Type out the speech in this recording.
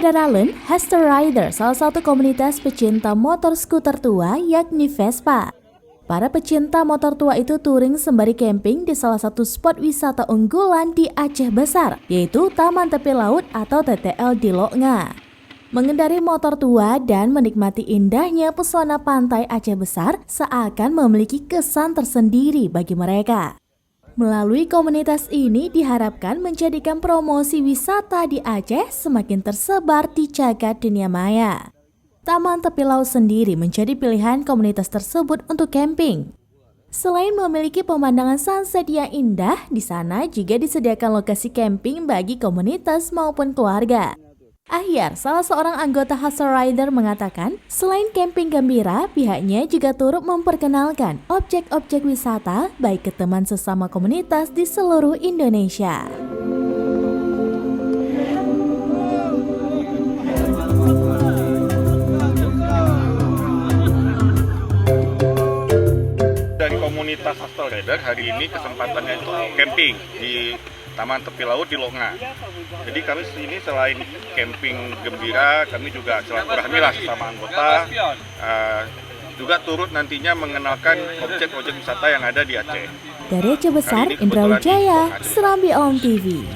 Nederland, Hester Rider, salah satu komunitas pecinta motor skuter tua yakni Vespa. Para pecinta motor tua itu touring sembari camping di salah satu spot wisata unggulan di Aceh Besar, yaitu Taman Tepi Laut atau TTL di Loknga. Mengendari motor tua dan menikmati indahnya pesona pantai Aceh Besar seakan memiliki kesan tersendiri bagi mereka. Melalui komunitas ini diharapkan menjadikan promosi wisata di Aceh semakin tersebar di jagat dunia maya. Taman Tepi Laut sendiri menjadi pilihan komunitas tersebut untuk camping. Selain memiliki pemandangan sunset yang indah, di sana juga disediakan lokasi camping bagi komunitas maupun keluarga. Ahyar, salah seorang anggota Hester Rider mengatakan, selain camping gembira, pihaknya juga turut memperkenalkan objek-objek wisata baik ke teman sesama komunitas di seluruh Indonesia. Dari komunitas Hester Rider hari ini kesempatannya itu camping di Taman Tepi Laut di Loknga. Jadi kami sini selain camping gembira, kami juga silaturahmi lah sesama anggota, juga turut nantinya mengenalkan objek-objek wisata yang ada di Aceh. Dari Aceh Besar, Indra Wijaya, Serambi On TV.